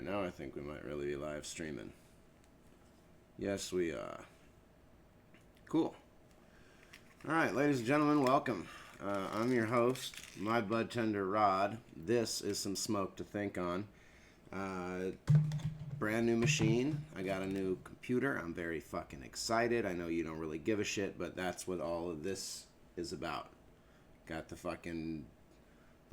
Alright, now I think we might really be live streaming. Yes, we are. Cool. Alright, ladies and gentlemen, welcome. I'm your host, my bud tender Rod. This is some smoke to think on. Brand new machine. I got a new computer. I'm very fucking excited. I know you don't really give a shit, but that's what all of this is about. Got the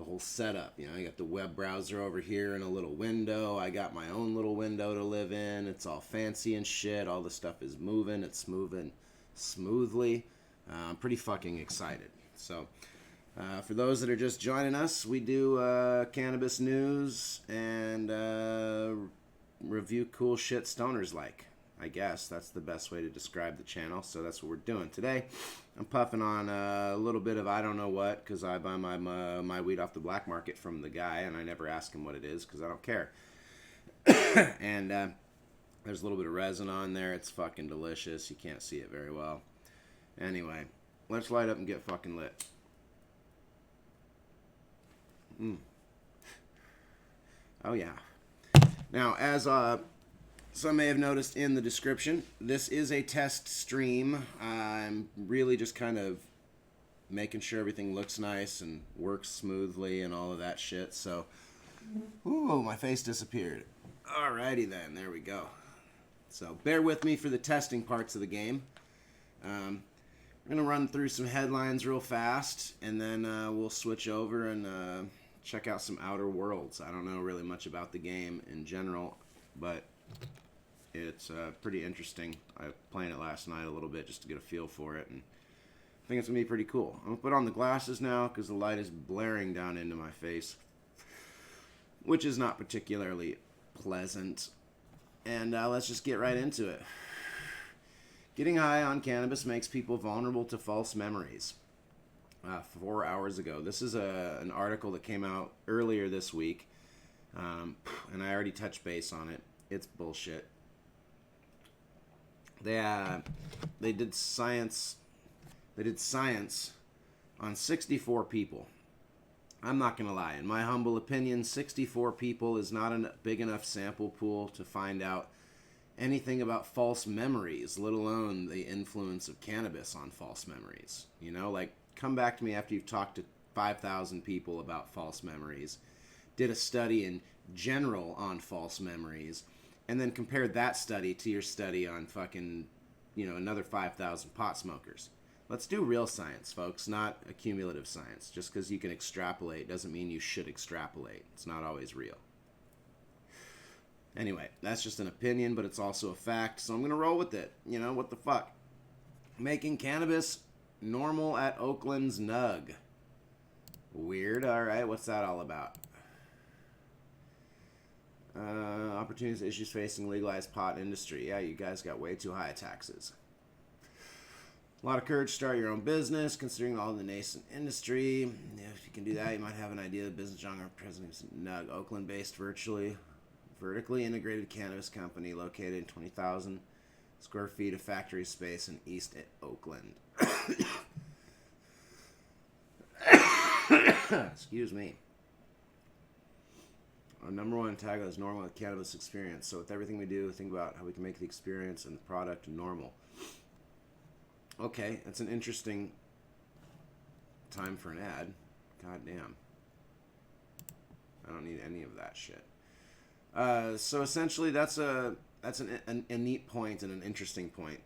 whole setup, you know. I got the web browser over here in a little window. I got my own little window to live in. It's all fancy and shit. All the stuff is moving. It's moving smoothly. I'm pretty fucking excited. So, for those that are just joining us, we do cannabis news and review cool shit stoners like. I guess that's the best way to describe the channel. So that's what we're doing today. I'm puffing on a little bit of I don't know what, because I buy my weed off the black market from the guy, and I never ask him what it is because I don't care. And there's a little bit of resin on there. It's fucking delicious. You can't see it very well. Anyway, let's light up and get fucking lit. Oh yeah. Now, as some may have noticed in the description, this is a test stream. I'm really just kind of making sure everything looks nice and works smoothly and all of that shit. So, ooh, my face disappeared. Alrighty then, there we go. So, bear with me for the testing parts of the game. We're going to run through some headlines real fast, and then we'll switch over and check out some Outerworlds. I don't know really much about the game in general, but it's pretty interesting. I was playing it last night a little bit just to get a feel for it, and I think it's going to be pretty cool. I'm going to put on the glasses now because the light is blaring down into my face, which is not particularly pleasant. And let's just get right into it. Getting high on cannabis makes people vulnerable to false memories. 4 hours ago. This is an article that came out earlier this week, and I already touched base on it. It's bullshit. They did science. They did science on 64 people. I'm not gonna lie. In my humble opinion, 64 people is not a big enough sample pool to find out anything about false memories, let alone the influence of cannabis on false memories. You know, like, come back to me after you've talked to 5,000 people about false memories, did a study in general on false memories, and then compare that study to your study on fucking, you know, another 5,000 pot smokers. Let's do real science, folks, not accumulative science. Just because you can extrapolate doesn't mean you should extrapolate. It's not always real. Anyway, that's just an opinion, but it's also a fact, so I'm going to roll with it. You know, what the fuck? Making cannabis normal at Oakland's Nug. Weird, alright, what's that all about? Opportunities, issues facing legalized pot industry. Yeah, you guys got way too high taxes. A lot of courage to start your own business, considering all the nascent industry. Yeah, if you can do that, you might have an idea of business genre. President Nug, Oakland-based vertically integrated cannabis company located in 20,000 square feet of factory space in East Oakland. Excuse me. Our number one tagline is normal with cannabis experience. So with everything we do, think about how we can make the experience and the product normal. Okay, that's an interesting time for an ad. God damn. I don't need any of that shit. So essentially, that's a neat point and an interesting point.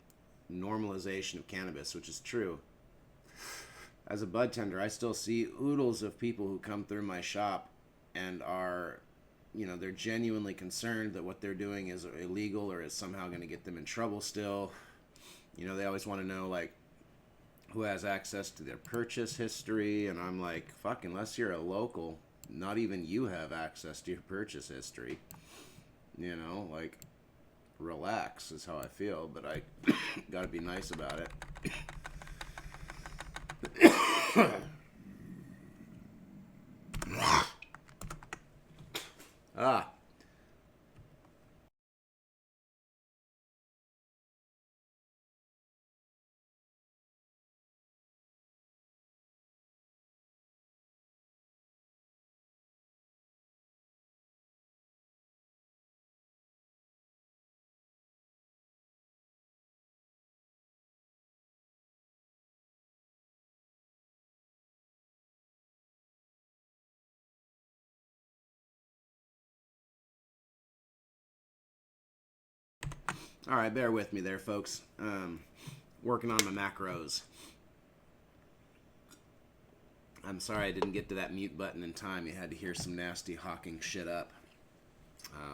Normalization of cannabis, which is true. As a bud tender, I still see oodles of people who come through my shop and are, you know, they're genuinely concerned that what they're doing is illegal or is somehow going to get them in trouble still. You know, they always want to know, like, who has access to their purchase history, and I'm like, fuck, unless you're a local, not even you have access to your purchase history. You know, like, relax is how I feel, but I gotta be nice about it. Ah. All right, bear with me there, folks. Working on my macros. I'm sorry I didn't get to that mute button in time. You had to hear some nasty hawking shit up.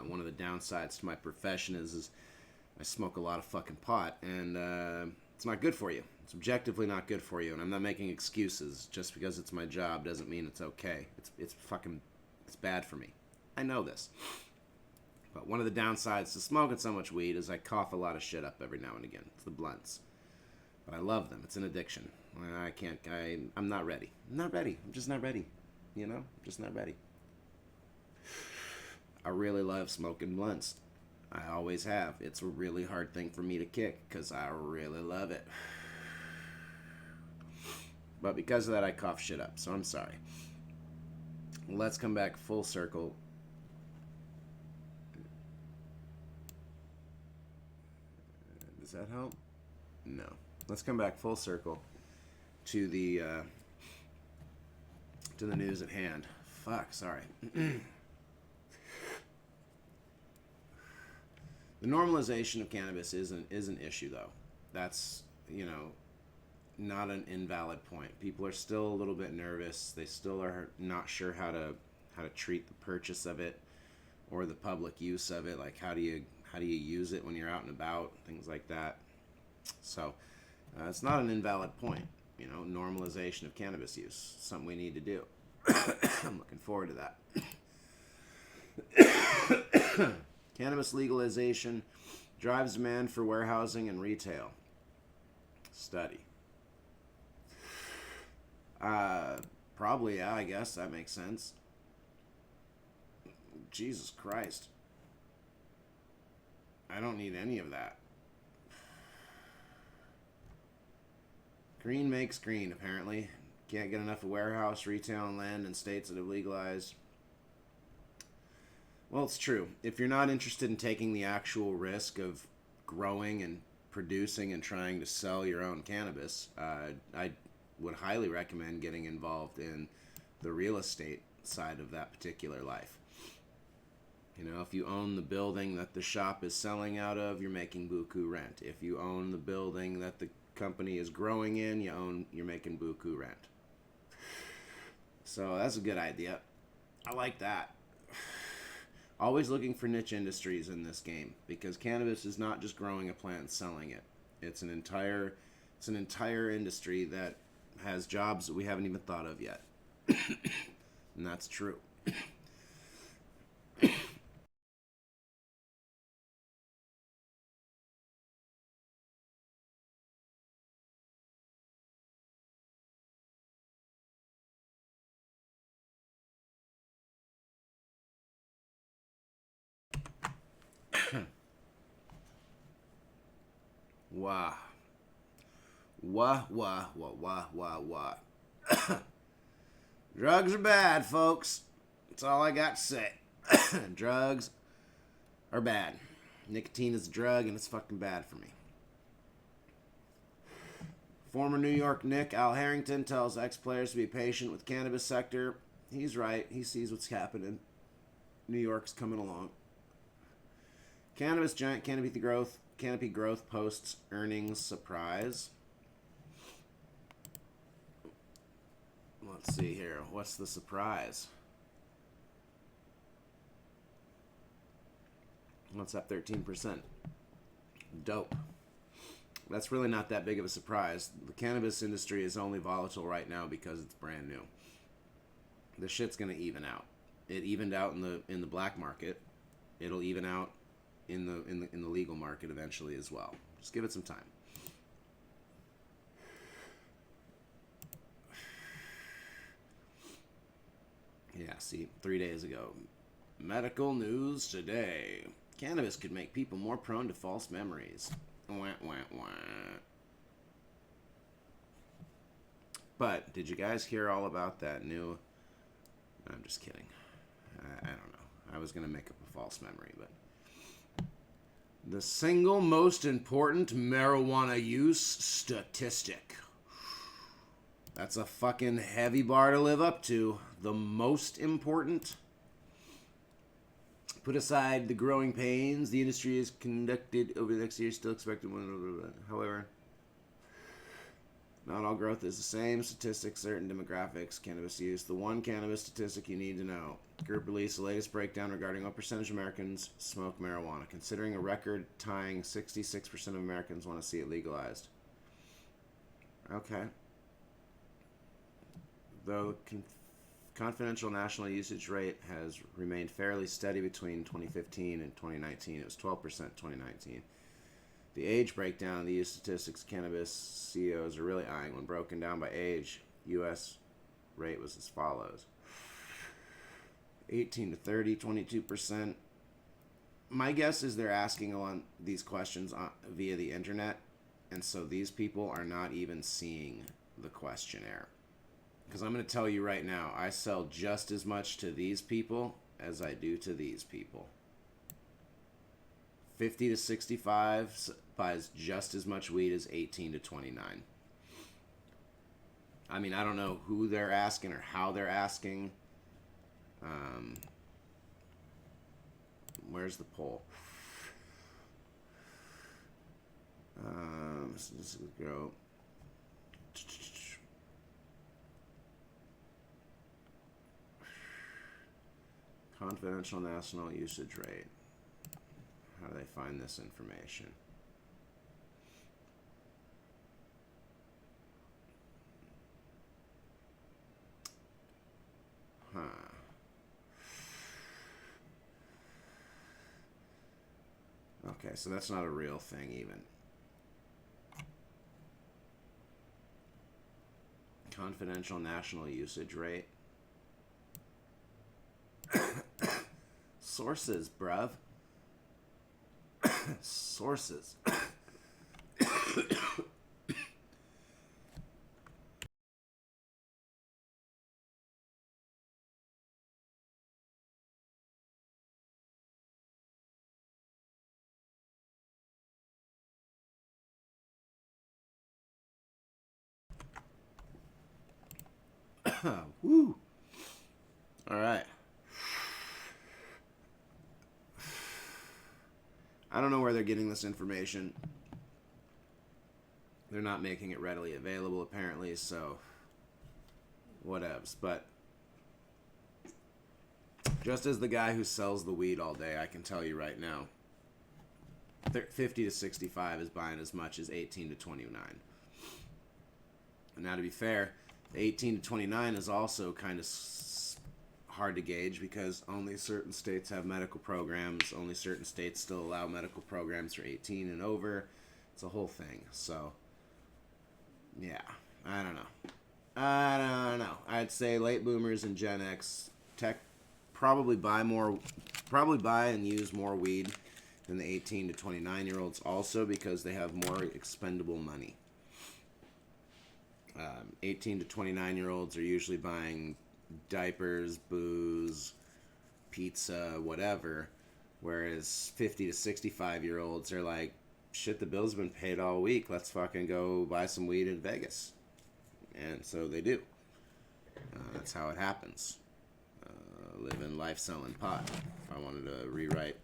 One of the downsides to my profession is I smoke a lot of fucking pot, and it's not good for you. It's objectively not good for you, and I'm not making excuses. Just because it's my job doesn't mean it's okay. It's bad for me. I know this. But one of the downsides to smoking so much weed is I cough a lot of shit up every now and again. It's the blunts. But I love them. It's an addiction. I'm not ready. I'm not ready. I'm just not ready. You know? I'm just not ready. I really love smoking blunts. I always have. It's a really hard thing for me to kick because I really love it. But because of that, I cough shit up. So I'm sorry. Let's come back full circle. Does that help? No. Let's come back full circle to the news at hand. Fuck, sorry. The normalization of cannabis is an issue, though. That's, not an invalid point. People are still a little bit nervous. They still are not sure how to treat the purchase of it or the public use of it. Like, how do you use it when you're out and about, things like that. So it's not an invalid point. Normalization of cannabis use, something we need to do. I'm looking forward to that. Cannabis legalization drives demand for warehousing and retail. Study. Probably, yeah, I guess that makes sense. Jesus Christ. I don't need any of that. Green makes green, apparently. Can't get enough of warehouse, retail, and land in states that have legalized. Well, it's true. If you're not interested in taking the actual risk of growing and producing and trying to sell your own cannabis, I would highly recommend getting involved in the real estate side of that particular life. If you own the building that the shop is selling out of, you're making buku rent. If you own the building that the company is growing in, you're making buku rent. So that's a good idea. I like that. Always looking for niche industries in this game, because cannabis is not just growing a plant and selling it. It's an entire industry that has jobs that we haven't even thought of yet. And that's true. Wah. Wah, wah, wah, wah, wah, wah. Drugs are bad, folks. That's all I got to say. Drugs are bad. Nicotine is a drug, and it's fucking bad for me. Former New York Knick Al Harrington tells ex-players to be patient with cannabis sector. He's right. He sees what's happening. New York's coming along. Cannabis giant Canopy Growth posts earnings surprise. Let's see here. What's the surprise? What's up 13%? Dope. That's really not that big of a surprise. The cannabis industry is only volatile right now because it's brand new. The shit's gonna even out. It evened out in the black market. It'll even out in the legal market eventually as well. Just give it some time. Yeah, see, 3 days ago. Medical news today. Cannabis could make people more prone to false memories. Wah, wah, wah. But, did you guys hear all about that new... I'm just kidding. I don't know. I was going to make up a false memory, but... The single most important marijuana use statistic. That's a fucking heavy bar to live up to. The most important. Put aside the growing pains the industry is conducted over the next year, still expected one. However, not all growth is the same. Statistics, certain demographics, cannabis use. The one cannabis statistic you need to know. Group released the latest breakdown regarding what percentage of Americans smoke marijuana, considering a record-tying 66% of Americans want to see it legalized. Okay. Though confidential national usage rate has remained fairly steady between 2015 and 2019. It was 12% in 2019. The age breakdown of the use statistics cannabis CEOs are really eyeing when broken down by age. U.S. rate was as follows. 18 to 30, 22%. My guess is they're asking on these questions via the internet, and so these people are not even seeing the questionnaire. Because I'm going to tell you right now, I sell just as much to these people as I do to these people. 50 to 65 buys just as much weed as 18 to 29. I mean, I don't know who they're asking or how they're asking. Where's the poll? So this will go. Confidential national usage rate. How do they find this information? Huh. Okay, so that's not a real thing even. Confidential national usage rate. Sources, bruv. Sources. Woo. All right. I don't know where they're getting this information. They're not making it readily available, apparently, so whatevs. But just as the guy who sells the weed all day, I can tell you right now, 50 to 65 is buying as much as 18 to 29. And now, to be fair, 18 to 29 is also kind of hard to gauge because only certain states have medical programs. Only certain states still allow medical programs for 18 and over. It's a whole thing. So, yeah, I don't know. I'd say late boomers and Gen X probably buy and use more weed than the 18 to 29-year-olds also because they have more expendable money. 18 to 29-year-olds are usually buying diapers, booze, pizza, whatever, whereas 50 to 65-year-olds are like, shit, the bill's been paid all week. Let's fucking go buy some weed in Vegas. And so they do. That's how it happens. Living life selling pot. If I wanted to rewrite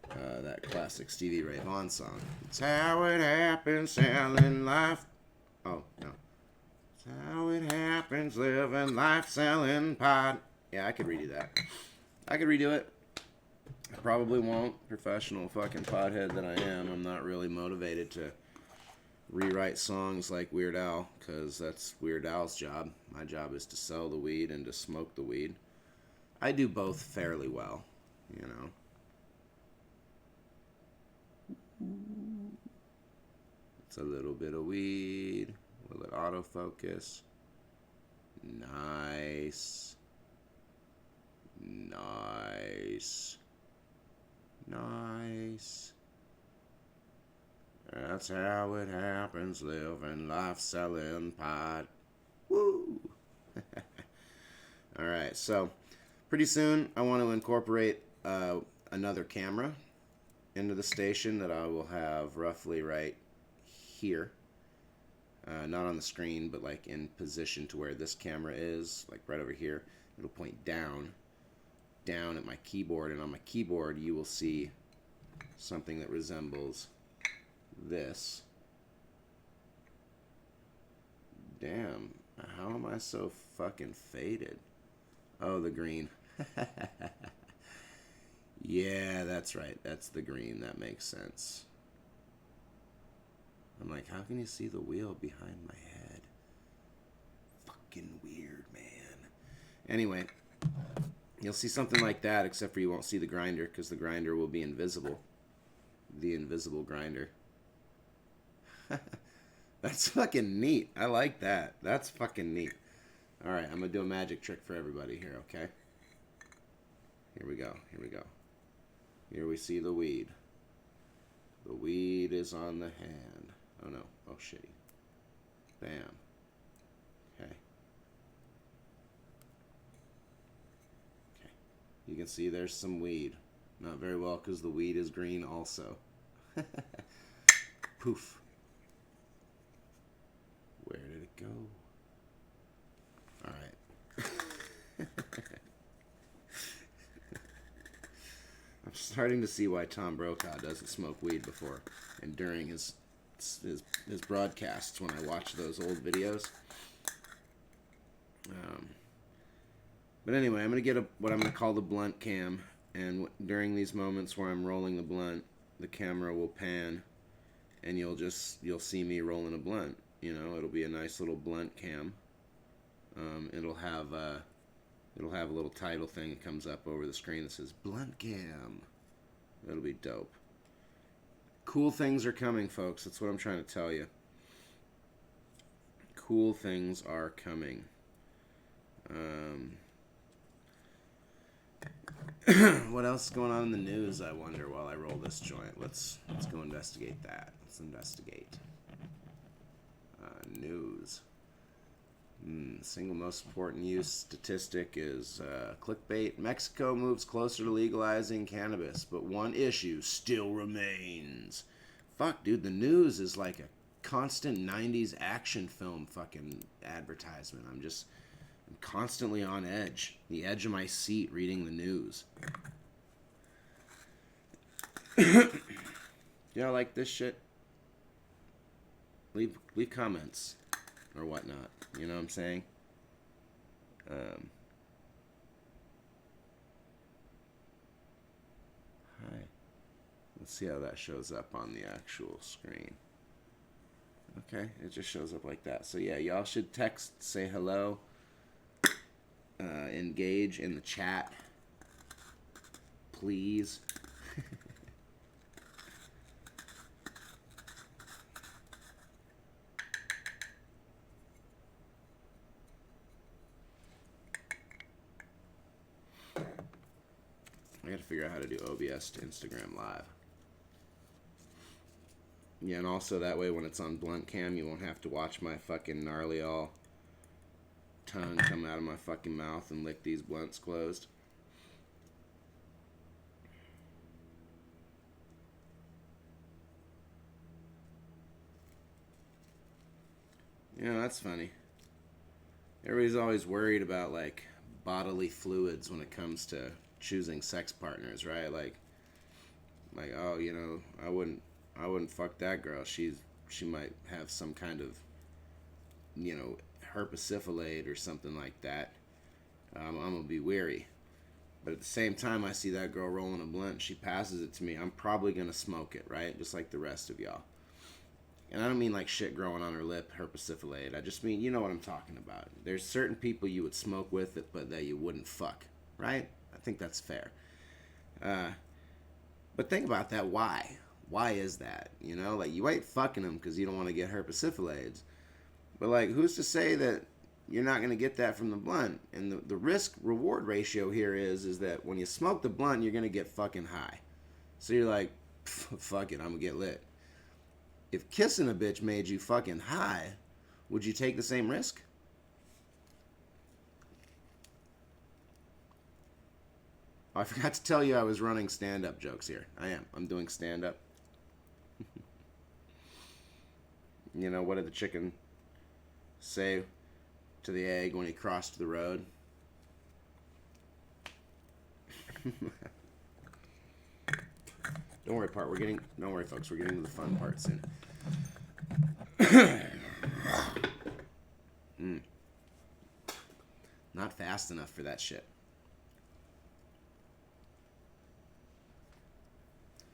that classic Stevie Ray Vaughan song. It's how it happens, selling life. Oh, no. It's how it happens, living life selling pot. Yeah, I could redo that. I could redo it. I probably won't. Professional fucking pothead that I am. I'm not really motivated to rewrite songs like Weird Al, because that's Weird Al's job. My job is to sell the weed and to smoke the weed. I do both fairly well, you know. It's a little bit of weed. Will it autofocus? Nice. Nice. Nice. That's how it happens, living life selling pot. Woo! Alright, so pretty soon I want to incorporate another camera into the station that I will have roughly right here. Not on the screen, but like in position to where this camera is, like right over here. It'll point down. down at my keyboard, and on my keyboard you will see something that resembles this. Damn, how am I so fucking faded? Oh, the green. Yeah, that's right. That's the green. That makes sense. I'm like, how can you see the wheel behind my head? Fucking weird, man. Anyway, you'll see something like that, except for you won't see the grinder, because the grinder will be invisible. The invisible grinder. That's fucking neat. I like that. That's fucking neat. Alright, I'm going to do a magic trick for everybody here, okay? Here we go. Here we go. Here we see the weed. The weed is on the hand. Oh no. Oh shitty. Bam. Okay. Okay. You can see there's some weed. Not very well because the weed is green also. Poof. Where did it go? Alright. I'm starting to see why Tom Brokaw doesn't smoke weed before and during his broadcasts when I watch those old videos. But anyway, I'm going to get what I'm going to call the blunt cam, and during these moments where I'm rolling the blunt, the camera will pan, and you'll see me rolling a blunt. You know, it'll be a nice little blunt cam. It'll have a little title thing that comes up over the screen that says Blunt Cam. That'll be dope. Cool things are coming, folks. That's what I'm trying to tell you. Cool things are coming. What else is going on in the news, I wonder, while I roll this joint? Let's go investigate that. Let's investigate. News. Single most important use statistic is clickbait. Mexico moves closer to legalizing cannabis, but one issue still remains. Fuck, dude, the news is like a constant 90s action film fucking advertisement. I'm constantly on edge. The edge of my seat reading the news. Y'all like this shit? Leave comments or whatnot. You know what I'm saying? Hi. Let's see how that shows up on the actual screen. Okay, it just shows up like that. So yeah, y'all should text, say hello, engage in the chat, please. I gotta figure out how to do OBS to Instagram Live. Yeah, and also that way when it's on blunt cam, you won't have to watch my fucking gnarly all tongue come out of my fucking mouth and lick these blunts closed. You know, that's funny. Everybody's always worried about, like, bodily fluids when it comes to choosing sex partners, right? Like, oh, you know, I wouldn't fuck that girl. She might have some kind of, you know, herpes-syphilate or something like that. I'm gonna be weary. But at the same time, I see that girl rolling a blunt, she passes it to me, I'm probably gonna smoke it, right? Just like the rest of y'all. And I don't mean like shit growing on her lip, herpes-syphilate. I just mean, you know what I'm talking about. There's certain people you would smoke with, but that you wouldn't fuck, right? I think that's fair. But think about that. Why? Why is that? You know, like, you ain't fucking them because you don't want to get herpes-syphilades. But, like, who's to say that you're not going to get that from the blunt? And the risk-reward ratio here is that when you smoke the blunt, you're going to get fucking high. So you're like, fuck it, I'm going to get lit. If kissing a bitch made you fucking high, would you take the same risk? Oh, I forgot to tell you I was running stand-up jokes here. I am. I'm doing stand-up. You know, what did the chicken say to the egg when he crossed the road? Don't worry, folks. We're getting to the fun part soon. Not fast enough for that shit.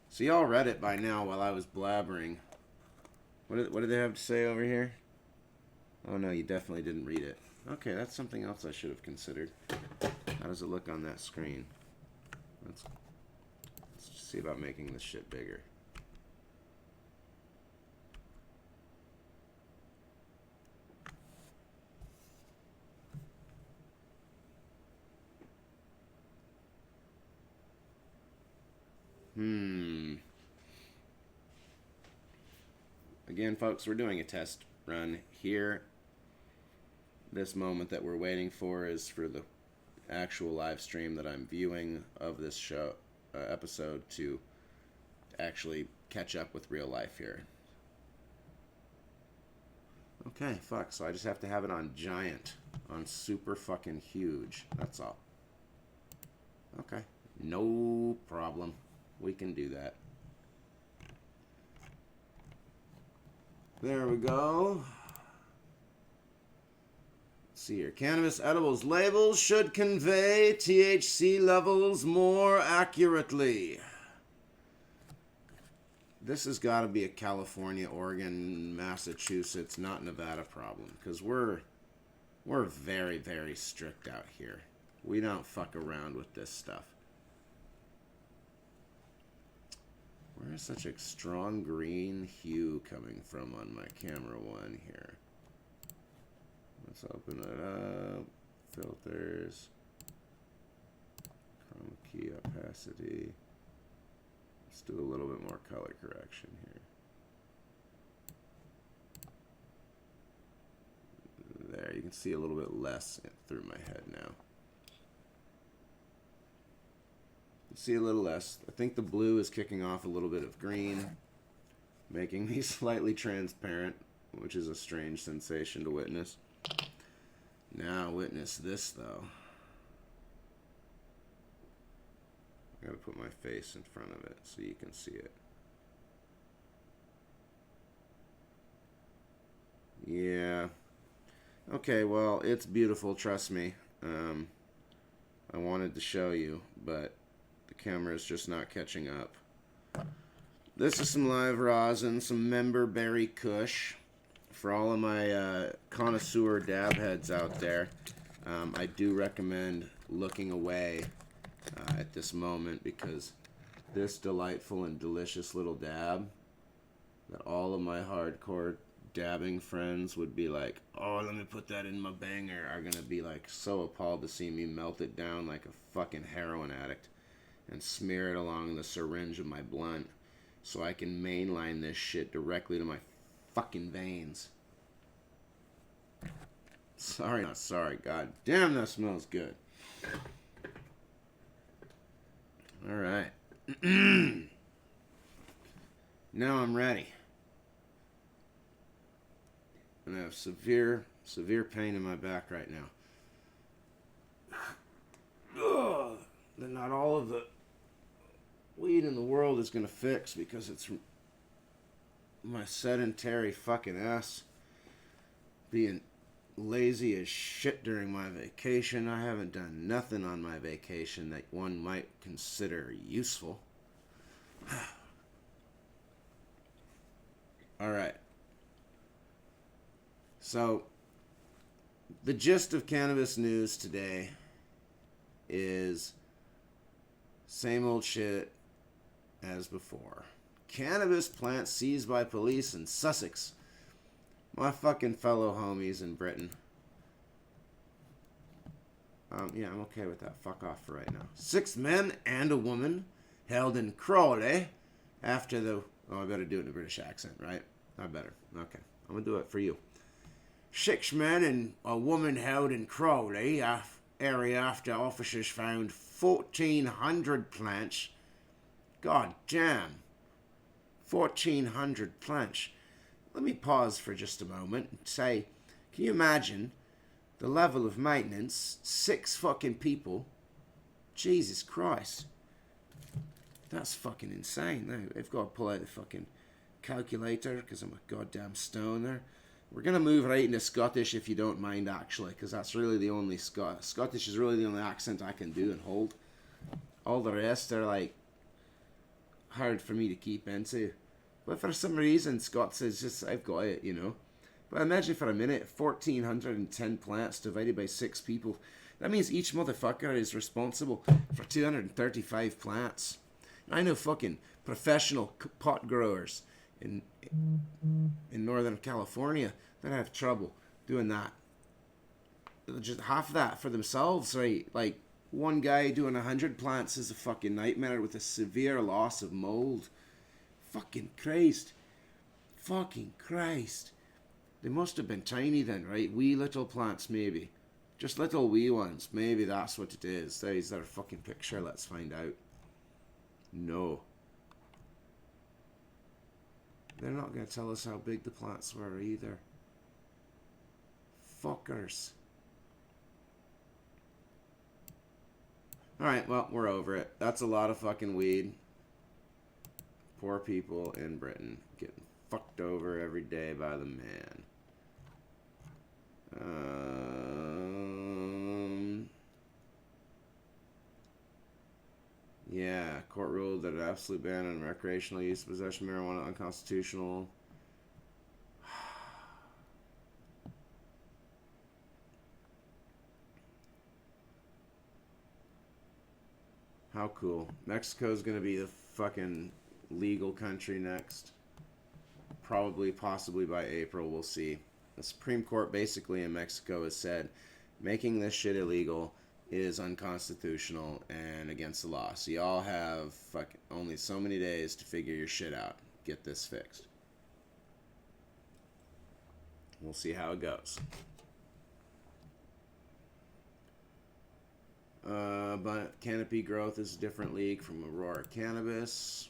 So y'all read it by now while I was blabbering. What did they have to say over here? Oh no, you definitely didn't read it. Okay, that's something else I should have considered. How does it look on that screen? Let's just see about making this shit bigger. Again, folks, we're doing a test run here. This moment that we're waiting for is for the actual live stream that I'm viewing of this show episode to actually catch up with real life here. Okay, fuck, so I just have to have it on giant, on super fucking huge. That's all. Okay, no problem. We can do that. There we go. Let's see here. Cannabis edibles labels should convey THC levels more accurately. This has got to be a California, Oregon, Massachusetts, not Nevada problem. Because we're very, very strict out here. We don't fuck around with this stuff. Where is such a strong green hue coming from on my camera one here? Let's open it up. Filters. Chroma key opacity. Let's do a little bit more color correction here. There, you can see a little bit less through my head now. See a little less. I think the blue is kicking off a little bit of green, making me slightly transparent, which is a strange sensation to witness. Now witness this, though. I gotta put my face in front of it so you can see it. Yeah. Okay, well, it's beautiful, trust me. I wanted to show you, but the camera is just not catching up. This is some live rosin, some member berry kush. For all of my connoisseur dab heads out there, I do recommend looking away at this moment, because this delightful and delicious little dab that all of my hardcore dabbing friends would be like, oh, let me put that in my banger, are gonna be like so appalled to see me melt it down like a fucking heroin addict and smear it along the syringe of my blunt so I can mainline this shit directly to my fucking veins. Sorry, not sorry. God damn, that smells good. Alright. Now I'm ready. And I have severe pain in my back right now. Ugh, that not all of the weed in the world is going to fix, because it's my sedentary fucking ass being lazy as shit during my vacation. I haven't done nothing on my vacation that one might consider useful. Alright. So, the gist of cannabis news today is same old shit as before. Cannabis plant seized by police in Sussex. My fucking fellow homies in Britain. Yeah, I'm okay with that. Fuck off for right now. 6 men and a woman held in Crawley after the... Oh, I better do it in a British accent, right? I better. Okay. I'm gonna do it for you. 6 men and a woman held in Crawley area after officers found 1,400 plants. God damn. 1,400 plants. Let me pause for just a moment and say, can you imagine the level of maintenance 6 fucking people Jesus Christ. That's fucking insane. Now, I've got to pull out the fucking calculator because I'm a goddamn stoner. We're going to move right into Scottish if you don't mind, actually, because that's really the only... Scottish is really the only accent I can do and hold. All the rest are, like, hard for me to keep into. But for some reason, Scots is just... I've got it, you know. But imagine for a minute, 1,410 plants divided by 6 people. That means each motherfucker is responsible for 235 plants. I know fucking professional pot growers in Northern California that have trouble doing that. Just half that for themselves, right? Like, one guy doing 100 plants is a fucking nightmare with a severe loss of mold. Fucking Christ. Fucking Christ. They must have been tiny then, right? Wee little plants, maybe. Just little wee ones. Maybe that's what it is. There's their fucking picture. Let's find out. No. They're not going to tell us how big the plants were either. Fuckers. Alright, well, we're over it. That's a lot of fucking weed. Poor people in Britain getting fucked over every day by the man. Yeah, court ruled that an absolute ban on recreational use of possession of marijuana unconstitutional. How cool. Mexico's gonna be the fucking legal country next. Probably, possibly by April, we'll see. The Supreme Court basically in Mexico has said making this shit illegal is unconstitutional and against the law. So y'all have fucking only so many days to figure your shit out. Get this fixed. We'll see how it goes. But Canopy Growth is a different league from Aurora Cannabis.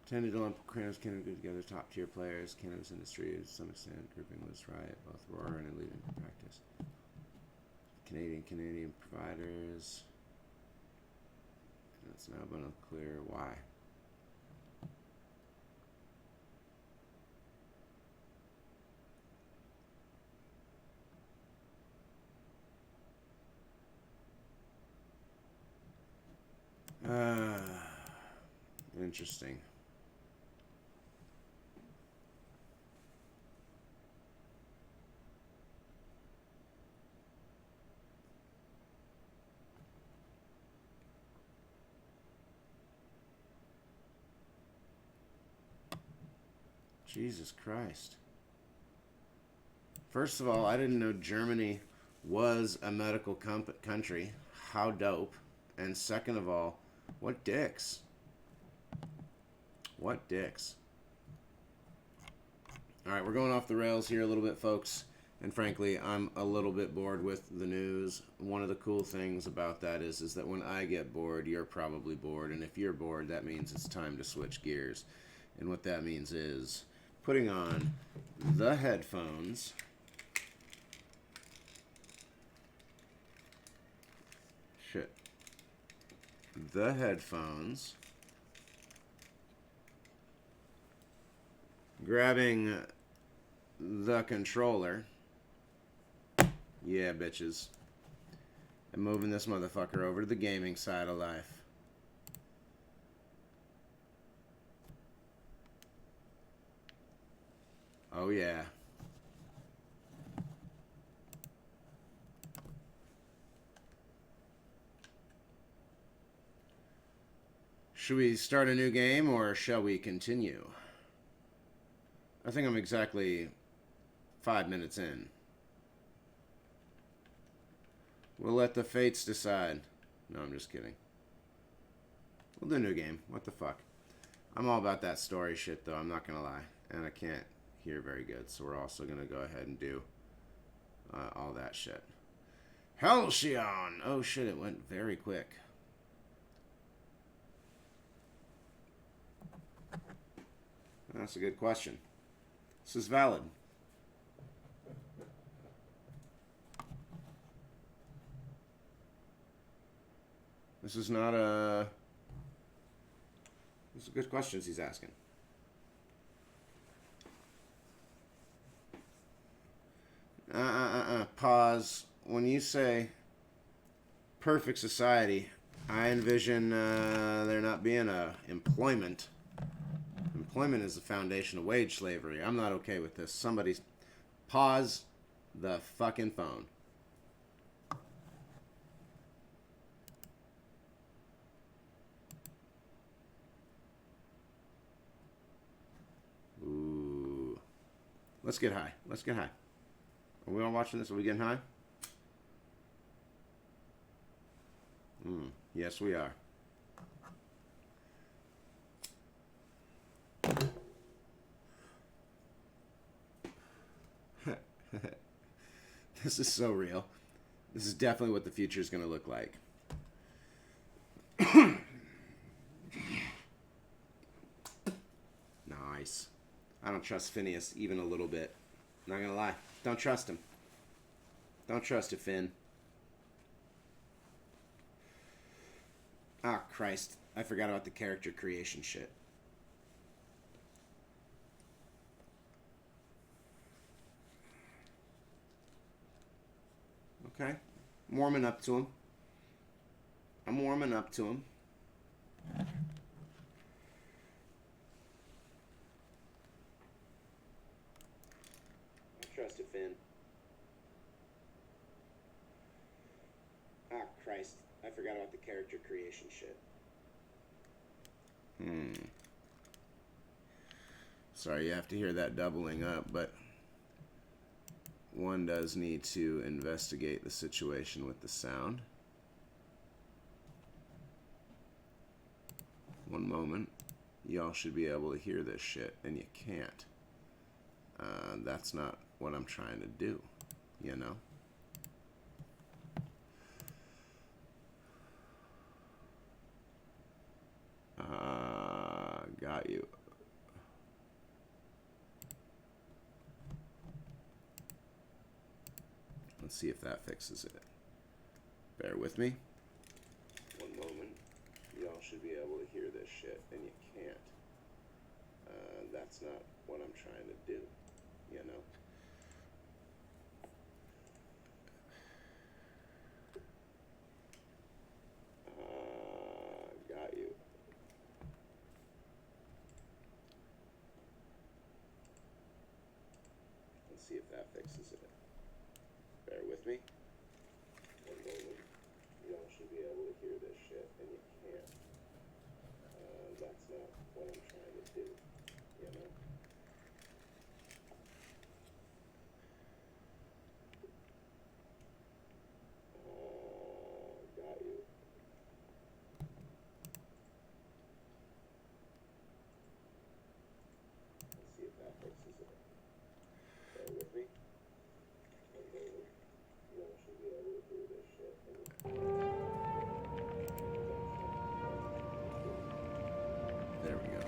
Tended to lump cannabis together top tier players. Cannabis industry to some extent grouping was right, both Aurora and leading practice. Canadian providers. And it's now been unclear why. Interesting. Jesus Christ. First of all, I didn't know Germany was a medical country. How dope. And second of all, what dicks. What dicks. Alright, we're going off the rails here a little bit, folks. And frankly, I'm a little bit bored with the news. One of the cool things about that is that when I get bored, you're probably bored. And if you're bored, that means it's time to switch gears. And what that means is putting on the headphones. Shit. The headphones. Grabbing the controller. Yeah, bitches. And moving this motherfucker over to the gaming side of life. Oh, yeah. Should we start a new game or shall we continue? I think I'm exactly 5 minutes in. We'll let the fates decide. No, I'm just kidding. We'll do a new game. What the fuck? I'm all about that story shit, though. I'm not going to lie. And I can't hear very good, so we're also going to go ahead and do all that shit. Halcyon! Oh, shit, it went very quick. That's a good question. This is valid. This is not a... These are good questions he's asking. Pause. When you say perfect society, I envision there not being employment. Employment is the foundation of wage slavery. I'm not okay with this. Somebody pause the fucking phone. Ooh. Let's get high. Let's get high. Are we all watching this? Are we getting high? Yes, we are. This is so real. This is definitely what the future is going to look like. Nice. I don't trust Phineas even a little bit. Not going to lie. Don't trust him. Don't trust it, Finn. Ah, Christ. I forgot about the character creation shit. Okay. I'm warming up to him. I'm warming up to him. I trust it, Finn. Ah, Christ. I forgot about the character creation shit. Sorry, you have to hear that doubling up, but one does need to investigate the situation with the sound. One moment. Y'all should be able to hear this shit, and you can't. That's not what I'm trying to do, you know? Got you. Let's see if that fixes it. Bear with me. One moment. Y'all should be able to hear this shit, and you can't. That's not what I'm trying to do, you know? Got you. Let's see if that fixes it. Bear with me. One moment. Y'all should be able to hear this shit, and you can't. That's not what I'm trying to do, you know? Got you. Let's see if that fixes it. Bear with me. One moment. Y'all should be able to hear this shit, and you can't. There we go.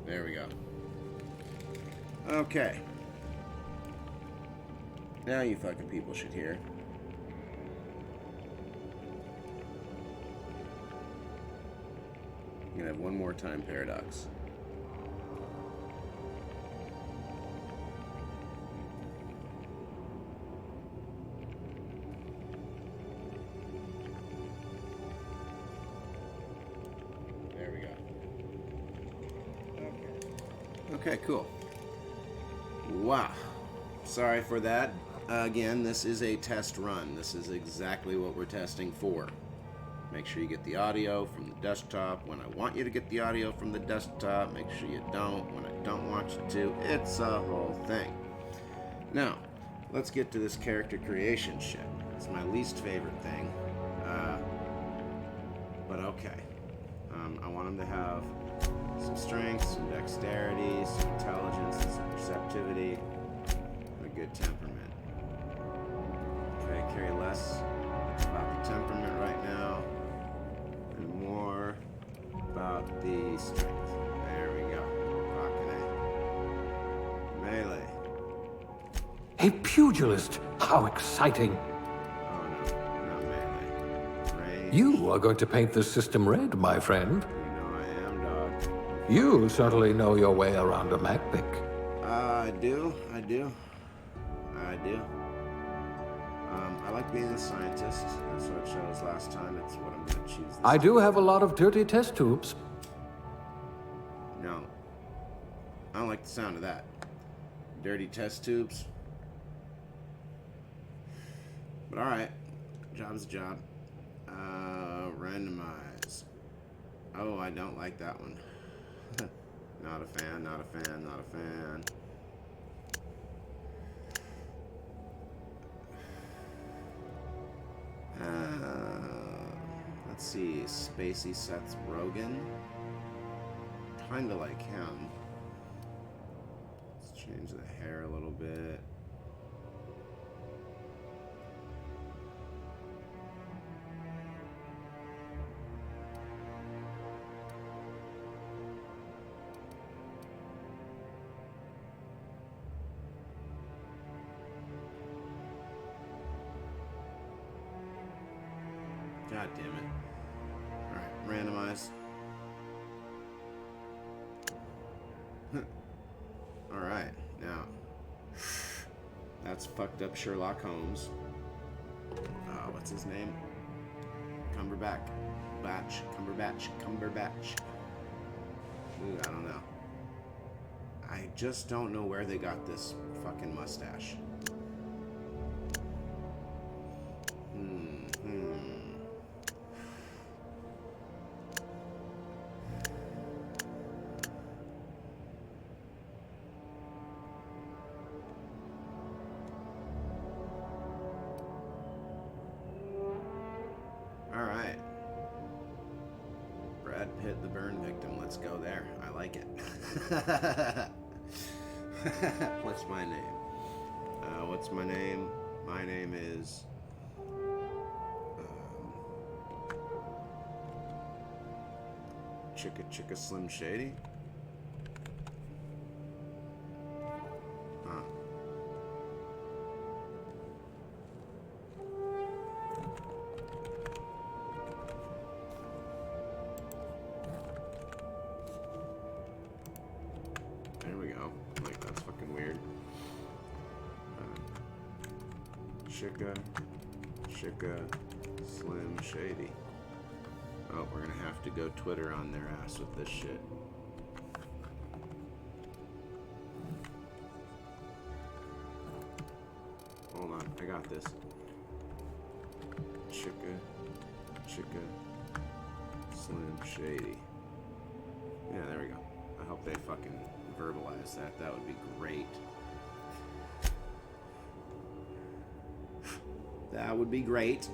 There we go. Okay. Now you fucking people should hear. I'm gonna have one more time paradox. There we go. Okay, cool. Wow. Sorry for that. Again, this is a test run. This is exactly what we're testing for. Make sure you get the audio from the desktop when I want you to get the audio from the desktop. Make sure you don't when I don't want you to. It's a whole thing. Now, let's get to this character creation shit. It's my least favorite thing. But okay. I want them to have some strength, some dexterity, some intelligence, some perceptivity, and a good temperament. Okay, carry less about the temperament right now, and more about the strength. There we go. Rockin' A. Melee. A pugilist! How exciting! Oh no, not melee. Range. You are going to paint this system red, my friend. You know I am, dog. You certainly know your way around a mech pick. I do. I like being a scientist. That's what it shows last time. It's what I'm going to choose this I time. do have a lot of dirty test tubes. No. I don't like the sound of that. Dirty test tubes. But alright. Job is a job. Randomize. Oh, I don't like that one. Not a fan, not a fan, not a fan. Let's see. Spacey Seth Rogen. Kinda like him. Let's change the hair a little bit. God damn it. Alright, randomize. Alright, now. That's fucked up Sherlock Holmes. What's his name? Cumberbatch. Cumberbatch. Ooh, I don't know. I just don't know where they got this fucking mustache. Alright. Brad Pitt, the burn victim. Let's go there. I like it. What's my name? What's my name? My name is... Chicka Slim Shady? Huh. There we go. Like, that's fucking weird. Chicka Slim Shady. Oh, we're gonna have to go Twitter on their ass with this shit. Hold on, I got this. Chicka Slim Shady. Yeah, there we go. I hope they fucking verbalize that. That would be great. That would be great.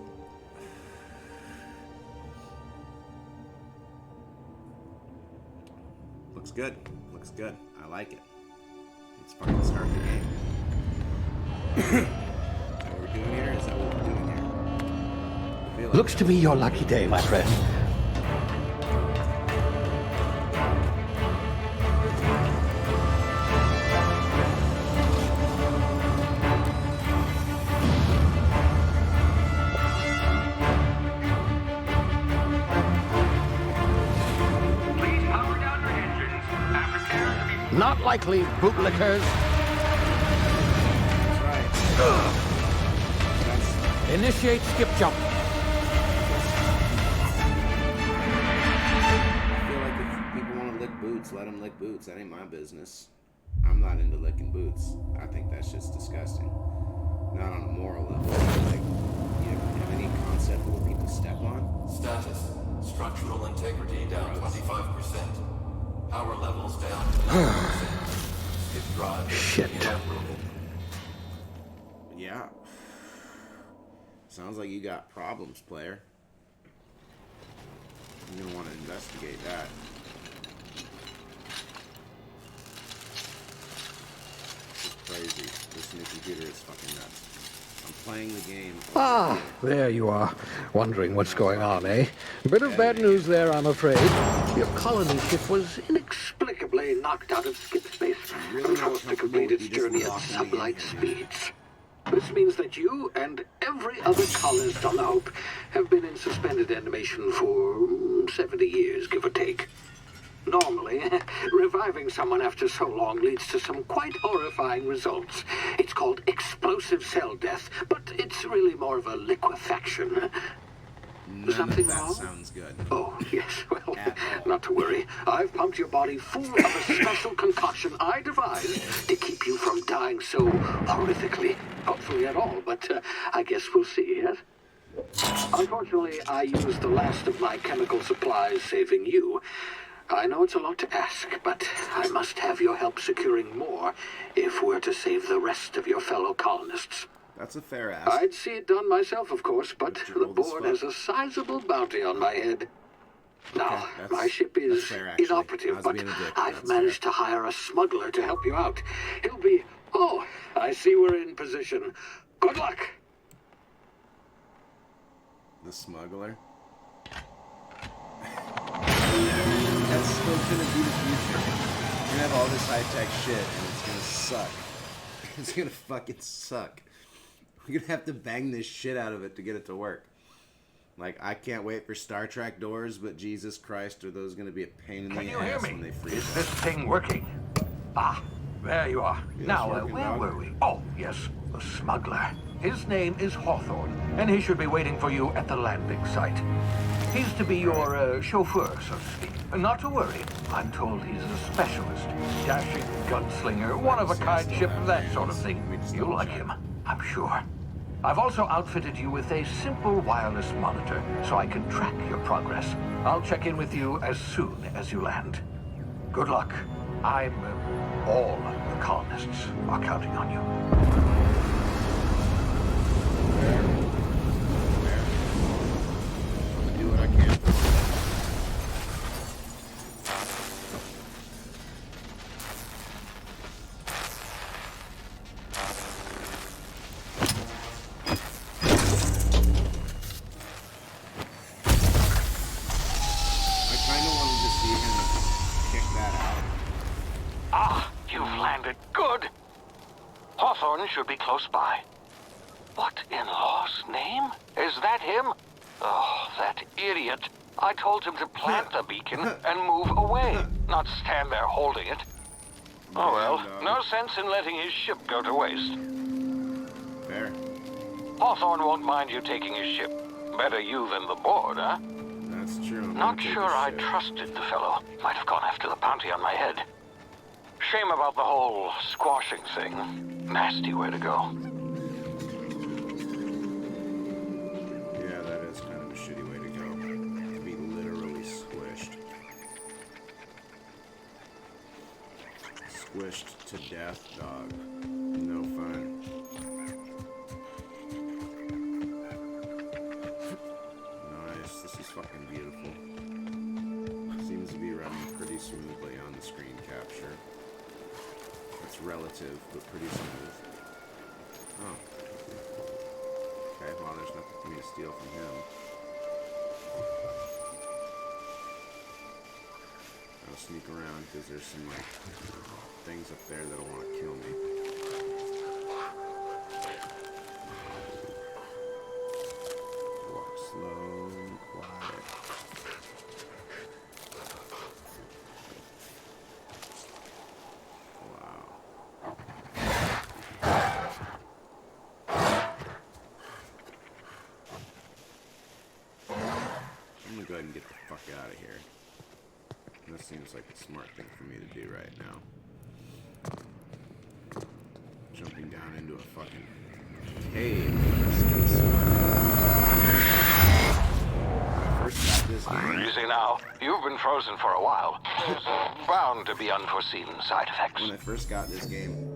Looks good. Looks good. I like it. Let's fucking start the game. Is that what we're doing here? Is that what we're doing here? I feel like Looks to me your lucky day, my friend. Not likely, bootlickers. That's right. Initiate skip jump. I feel like if people want to lick boots, let them lick boots. That ain't my business. I'm not into licking boots. I think that's just disgusting. Not on a moral level. Like, you have any concept of what people step on? Status. Structural integrity down 25%. Power levels down to 9%. If drive is Shit. inoperable. Yeah. Sounds like you got problems, player. I'm gonna want to investigate that. It's crazy. This new computer is fucking nuts. I'm playing the game. Ah, there you are. Wondering what's going on, eh? Bit of bad news there, I'm afraid. Your colony ship was inexplicably knocked out of skip space and forced to complete its journey at sublight speeds. This means that you and every other colonist on the Hope have been in suspended animation for 70 years, give or take. Normally, reviving someone after so long leads to some quite horrifying results. It's called explosive cell death, but it's really more of a liquefaction. Something that wrong? sounds good. Oh, yes, well, not to worry. I've pumped your body full of a special concoction I devised to keep you from dying so horrifically. Hopefully at all, but I guess we'll see, yes? Unfortunately, I used the last of my chemical supplies saving you. I know it's a lot to ask, but I must have your help securing more if we're to save the rest of your fellow colonists. That's a fair ask. I'd see it done myself, of course, but You're the old as board fuck. has a sizable bounty on my head. Now, that's- my ship is that's fair, actually. I inoperative, was but being a dick, I've that's managed to hire a smuggler to help you out. He'll be... Oh, I see we're in position. Good luck! The smuggler. That's still gonna be the future. You're gonna have all this high-tech shit, and it's gonna suck. It's gonna fucking suck. We're gonna have to bang this shit out of it to get it to work. Like, I can't wait for Star Trek doors, but Jesus Christ, are those gonna be a pain in the Can you hear ass when me? they freeze Is up. this thing working? Ah, there you are. Yes, Now, working, where dog. were we? Oh, yes, the smuggler. His name is Hawthorne, and he should be waiting for you at the landing site. He's to be your chauffeur, so to speak. Not to worry. I'm told he's a specialist. Dashing gunslinger, one-of-a-kind ship, that sort of thing. You'll like him, I'm sure. I've also outfitted you with a simple wireless monitor, so I can track your progress. I'll check in with you as soon as you land. Good luck. All the colonists are counting on you. I'm gonna do what I can. I kind of wanted to see him kick that out. Ah, you've landed. Good. Hawthorne should be close by. What in law's name? Is that him? Oh, that idiot. I told him to plant the beacon and move away, not stand there holding it. Oh well, no sense in letting his ship go to waste. Fair. Hawthorne won't mind you taking his ship. Better you than the board, huh? That's true. I'm Not gonna take sure his I shit. trusted the fellow. Might have gone after the bounty on my head. Shame about the whole squashing thing. Nasty way to go. Yeah, that is kind of a shitty way to go. To be literally squished. Squished to death, dog. No fun. Nice. This is fucking beautiful. Seems to be running pretty smoothly on the screen capture. That's relative, but pretty smooth. Oh. Okay, well, there's nothing for me to steal from him. I'll sneak around because there's some, like, things up there that'll want to kill me. Walk slow and quiet. Wow. I'm gonna go ahead and get the fuck out of here. This seems like a smart thing for me to do right now. Jumping down into a fucking cave. When I first got this game, Easy now. You've been frozen for a while. There's bound to be unforeseen side effects. when I first got this game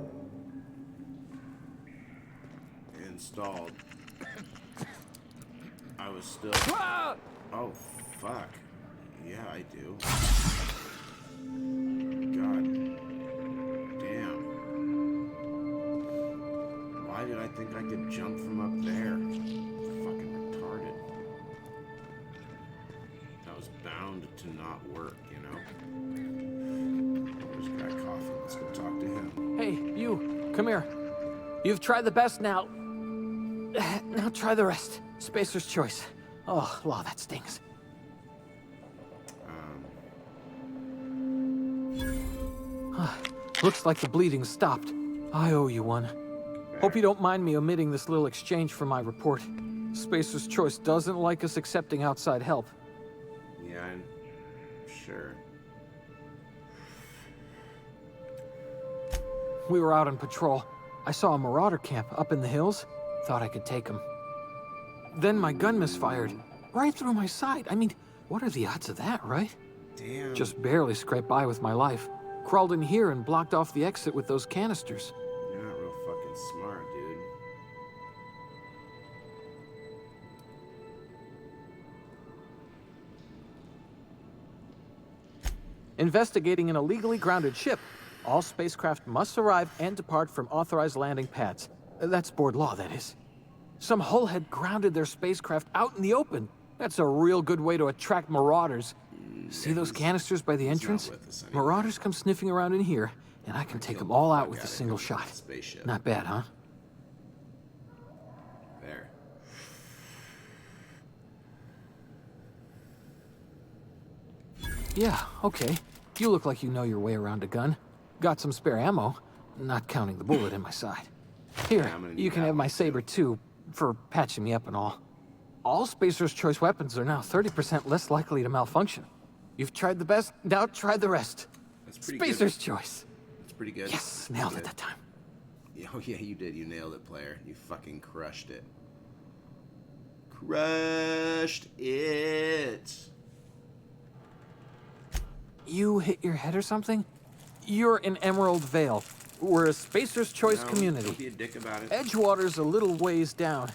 installed, I was still. Oh fuck! Yeah, I do. God damn. Why did I think I could jump from up there? Fucking retarded. That was bound to not work, you know? There's a guy coughing. Let's go talk to him. Hey, you, come here. You've tried the best now. Now try the rest. Spacer's choice. Oh, law, that stings. Looks like the bleeding stopped. I owe you one. Hope you don't mind me omitting this little exchange from my report. Spacer's choice doesn't like us accepting outside help. Yeah, I'm sure. We were out on patrol. I saw a marauder camp up in the hills. Thought I could take him. Then my gun misfired. Right through my side. I mean, what are the odds of that, right? Damn. Just barely scraped by with my life. Crawled in here and blocked off the exit with those canisters. You're not real fucking smart, dude. Investigating an illegally grounded ship. All spacecraft must arrive and depart from authorized landing pads. That's board law, that is. Some hull had grounded their spacecraft out in the open. That's a real good way to attract marauders. See those canisters by the entrance? Marauders come sniffing around in here, and I can take them all out with a single shot. Spaceship. Not bad, huh? There. Yeah, okay. You look like you know your way around a gun. Got some spare ammo, not counting the bullet in my side. Here, Yeah, I'm gonna you need can that have my one, too. saber too, for patching me up and all. All Spacer's Choice weapons are now 30% less likely to malfunction. You've tried the best, now try the rest. That's pretty Spacer's good. Choice. That's pretty good. Yes, Pretty nailed good. it that time. Oh yeah, you did. You nailed it, player. You fucking crushed it. Crushed it. You hit your head or something? You're in Emerald Vale. We're a Spacer's Choice No, community. Don't be a dick about it. Edgewater's a little ways down.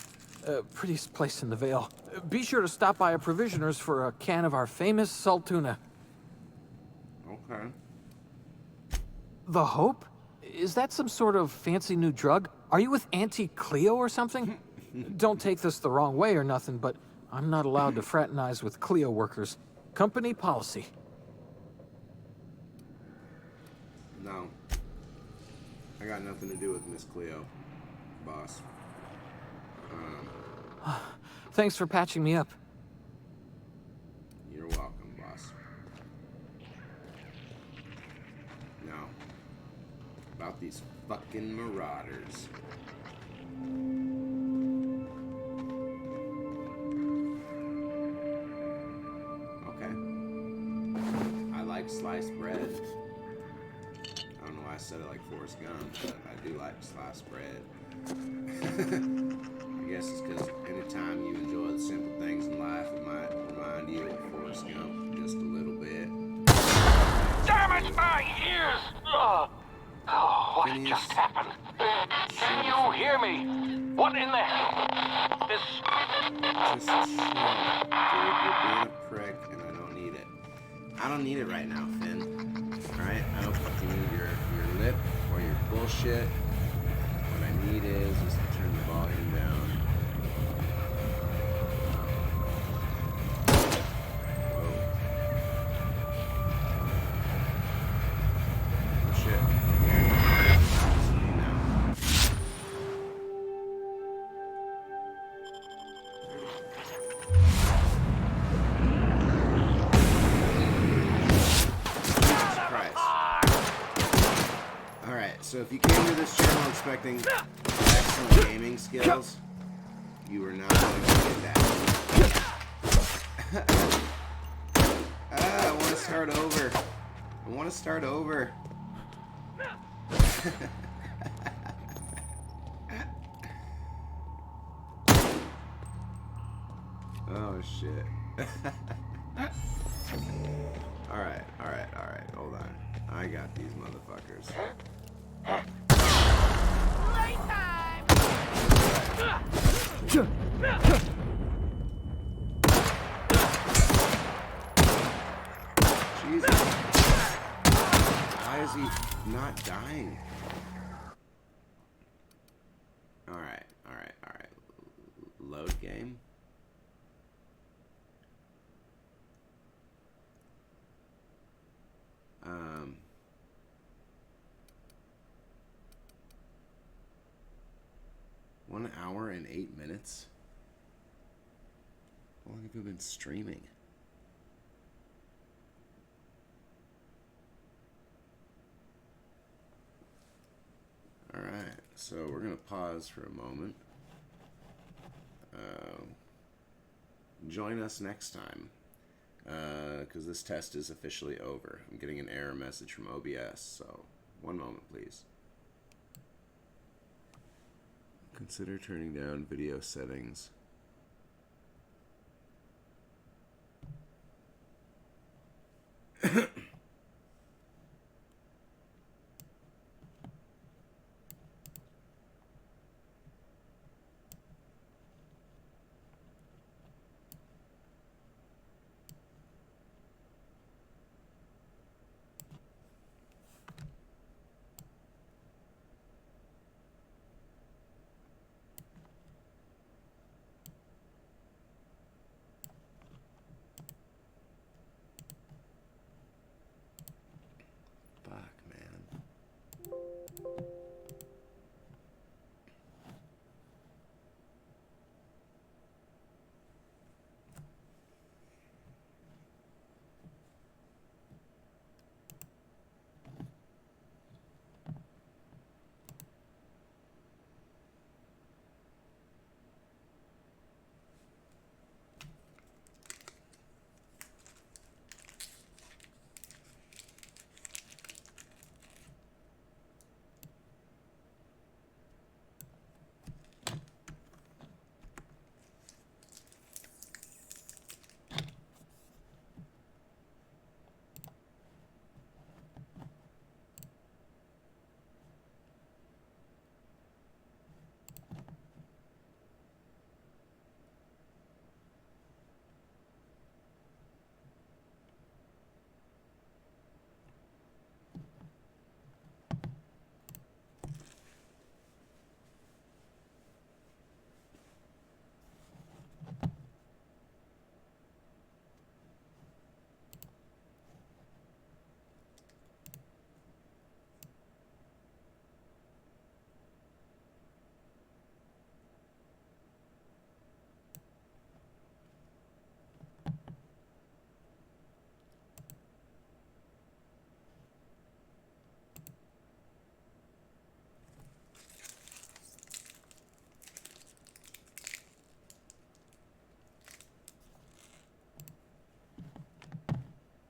Prettiest place in the Vale. Be sure to stop by a provisioner's for a can of our famous salt tuna. Okay. The Hope? Is that some sort of fancy new drug? Are you with Auntie Cleo or something? Don't take this the wrong way or nothing, but I'm not allowed to fraternize with Cleo workers. Company policy. No. I got nothing to do with Miss Cleo, boss. Thanks for patching me up. You're welcome, boss. Now, about these fucking marauders. Okay. I like sliced bread. I don't know why I said it like Forrest Gump, but I do like sliced bread. I guess it's because anytime you enjoy the simple things in life, it might remind you of Forrest Gump just a little bit. Damn it, my ears! Oh, what Phineas, just happened? Can you hear me? What in the hell? This... Just chill. Dude, you're being a prick, and I don't need it. I don't need it right now, Finn. Alright? I don't fucking need your lip or your bullshit. What I need is just to turn the volume down. Whoa. Oh, shit. Now. Jesus Christ. Alright, so if you came to this channel expecting excellent gaming skills, you are not going to get that. I want to start over. I want to start over. Oh shit. Alright. Hold on. I got these motherfuckers. Jesus. Why is he not dying? Alright, alright, alright. Load game. Um... 1 hour and 8 minutes? How long have you been streaming? Alright, so we're going to pause for a moment. Join us next time, because this test is officially over. I'm getting an error message from OBS, so one moment, please. Consider turning down video settings.